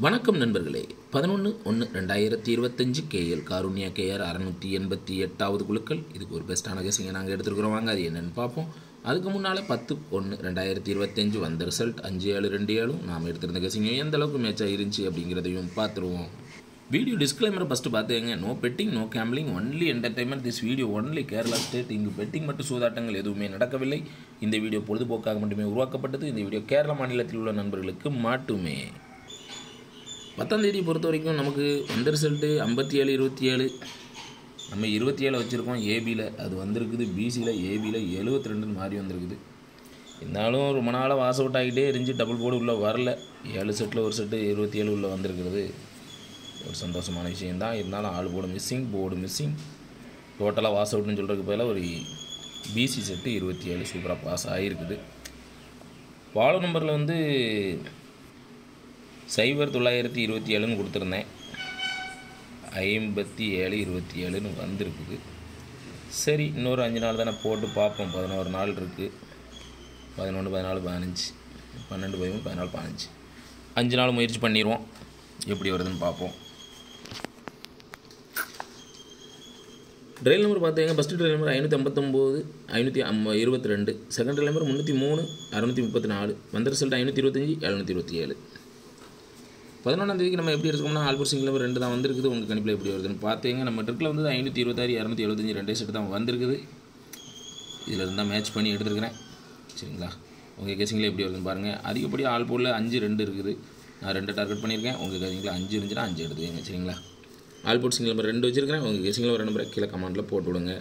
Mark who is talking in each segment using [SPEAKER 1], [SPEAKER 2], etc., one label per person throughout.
[SPEAKER 1] வணக்கம் நண்பர்களே. 11/1/2025 KL Karunya KR 688வது குழுக்கள். இதுக்கு ஒரு பெஸ்ட்டான கெஸிங்கை நாங்கள் எடுத்துருக்குறோம். வாங்க அது என்னென்னு பார்ப்போம். அதுக்கு முன்னால் 10/1/2025 வந்த ரிசல்ட் 5727 நாம் எடுத்திருந்த கெஸிங்கும் எந்த அளவுக்கு மேட்சாக இருந்துச்சு அப்படிங்கிறதையும் பார்த்துருவோம். வீடியோ டிஸ்க்ளைமரை ஃபஸ்ட்டு பார்த்துங்க. No betting, no gambling, only entertainment. This video only Kerala state. இங்கு பெட்டிங் மற்றும் சூதாட்டங்கள் எதுவுமே நடக்கவில்லை. இந்த வீடியோ பொழுதுபோக்காக மட்டுமே உருவாக்கப்பட்டது. இந்த வீடியோ கேரளா மாநிலத்தில் உள்ள நண்பர்களுக்கு மட்டுமே. 10ஆம் தேதி பொறுத்த வரைக்கும் நமக்கு வந்த ரிசல்ட்டு 57-27. நம்ம 27 வச்சுருக்கோம் ஏபியில், அது வந்திருக்குது. பிசியில் ஏபியில் 72 மாறி வந்திருக்குது. இருந்தாலும் ரொம்ப நாளாக வாஸ் அவுட் ஆகிட்டே இருந்துச்சு. டபுள் போர்டு உள்ளே வரல. 7 செட்டில் ஒரு செட்டு 27 உள்ளே வந்திருக்கிறது. ஒரு சந்தோஷமான விஷயந்தான். இருந்தாலும் ஆள் போர்டு மிஸ்ஸிங். டோட்டலாக வாஸ் அவுட்னு சொல்கிறதுக்கு பதிலாக ஒரு பிசி செட்டு 27 சூப்பராக பாஸ் ஆகிருக்குது. வாழ நம்பரில் வந்து 0927 கொடுத்துருந்தேன். 57-27 வந்திருக்குது. சரி, இன்னொரு 5 நாள் தானே போட்டு பார்ப்போம். 11 நாள் இருக்குது. 11, 14, 15, 12, 13, 14, 15 5 நாள் முயற்சி பண்ணிடுவோம். எப்படி வருதுன்னு பார்ப்போம். ட்ரையல் நம்பர் பார்த்தீங்க. First trial number 559 522. Second trial number 303 634. வந்த ரிசல்ட் 525 727. 11ஆம் தேதிக்கு நம்ம எப்படி எடுத்துக்கோம்னா ஆல்போர் சிங்கிள் நம்பர் 2 தான் வந்திருக்குது. உங்கள் கணிப்பில் எப்படி வருதுன்னு பார்த்தீங்க. நம்ம ட்ரிக்கில் வந்து 526 275 2 செட்டு தான் வந்திருக்குது. இதில் இருந்தால் மேட்ச் பண்ணி எடுத்துருக்கிறேன். சரிங்களா? உங்கள் கெஸிங்கில் எப்படி வருதுன்னு பாருங்கள். அதிகப்படியாக ஆல்போரில் 5-2 இருக்குது. நான் 2 டார்கெட் பண்ணியிருக்கேன். உங்கள் கெஸிங்கில் 5 இருந்துச்சுன்னா 5 எடுத்துக்கோங்க. சரிங்களா? ஆல்போர்ட் சிங்கிள் நம்பர் 2 வச்சுருக்கிறேன். உங்கள் கெஸிங்கில் வர நம்பரை கீழே கமெண்ட்டில் போட்டு விடுங்க.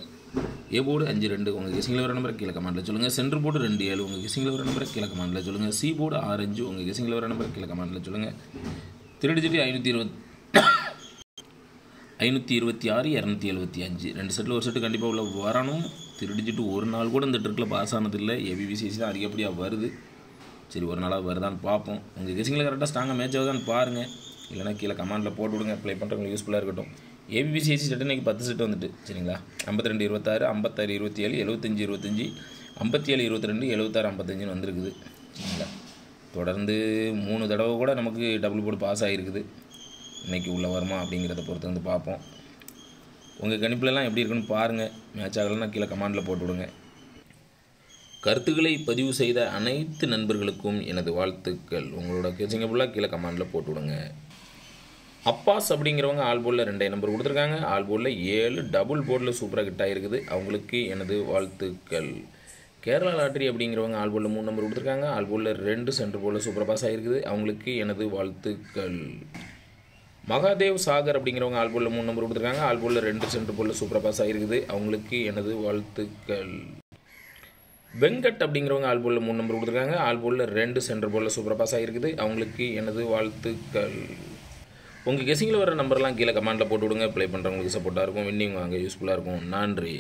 [SPEAKER 1] ஏ போர்டு 5-2 உங்கள் கெஸிங்கில் வர நம்பரை கீழே கமெண்ட்டில் சொல்லுங்கள். சென்டர் போர்டு 2-7 உங்கள் கெஸிங்கில் வர நம்பரை கீழே கமெண்ட்டில் சொல்லுங்கள். சி போர்டு 6-5 உங்கள் கெஸிங்கில் வர நம்பரை கீழே கமெண்ட்டில் சொல்லுங்கள். 3 டிஜிட் 526 275. 2 செட்டில் ஒரு செட்டு கண்டிப்பாக உள்ள வரணும். 3 டிஜிட் ஒரு நாள் கூட இந்த ட்ரிக்கில் பாஸ் ஆனதில்லை. ஏபிபிசிசி தான் அதிகப்படியாக வருது. சரி, ஒரு நாளாக வருதான்னு பார்ப்போம். உங்கள் கெஸிங்கில் கரெக்டாக ஸ்ட்ராங்காக மேட்ச் ஆகுதான்னு பாருங்கள். இல்லைனா கீழே கமெண்ட்டில் போட்டு விடுங்க. ப்ளே பண்ணுறவங்களுக்கு யூஸ்ஃபுல்லாக இருக்கட்டும். ஏபிபிசிசி செட்டு இன்றைக்கி 10 செட்டு வந்துட்டு. சரிங்களா? 52-26 56-27 75-25 57-22 76-55 வந்திருக்குது. சரிங்களா? தொடர்ந்து 3 தடவை கூட நமக்கு டபுள் போர்டு பாஸ் ஆகிருக்குது. இன்றைக்கி உள்ள வருமா அப்படிங்கிறத பொறுத்து வந்து பார்ப்போம். உங்கள் கணிப்புலலாம் எப்படி இருக்குன்னு பாருங்கள். மேட்ச் ஆகலைன்னா கீழே கமெண்டில் போட்டு விடுங்க. கருத்துக்களை பதிவு செய்த அனைத்து நண்பர்களுக்கும் எனது வாழ்த்துக்கள். உங்களோட கெஸிங்கை ஃபுல்லாக கீழே கமெண்டில் போட்டு விடுங்க. அப்பாஸ் அப்படிங்கிறவங்க ஆல் போர்டில் 2 நம்பர் கொடுத்துருக்காங்க. ஆல் போர்டில் 7 டபுள் போர்டில் சூப்பராக கிட்ட ஆகிருக்குது. அவங்களுக்கு எனது வாழ்த்துக்கள். கேரளா லாட்ரி அப்படிங்கிறவங்க ஆல் போர்டில் 3 நம்பர் கொடுத்துருக்காங்க. ஆல் போர்டில் 2 சென்டர் போர்டில் சூப்பராக பாஸ் ஆகிருக்குது. அவங்களுக்கு எனது வாழ்த்துக்கள். மகாதேவ் சாகர் அப்படிங்கிறவங்க ஆல் போர்டில் 3 நம்பர் கொடுத்துருக்காங்க. ஆல் போர்டில் 2 சென்டர் போர்டில் சூப்பராக பாஸ் ஆகிருக்குது. அவங்களுக்கு எனது வாழ்த்துக்கள். வெங்கட் அப்படிங்கிறவங்க ஆல் போர்டில் 3 நம்பர் கொடுத்துருக்காங்க. ஆல் போர்டில் 2 சென்டர் போர்டில் சூப்பராக பாஸ் ஆகிருக்குது. அவங்களுக்கு எனது வாழ்த்துக்கள். உங்கள் கெஸிங்கில் வர நம்பர்லாம் கீழே கமெண்ட்டில் போட்டு விடுங்க. ப்ளே பண்ணுறவங்களுக்கு சப்போர்ட்டாக இருக்கும். வின்னிங் வாங்க யூஸ்ஃபுல்லாக இருக்கும். நன்றி.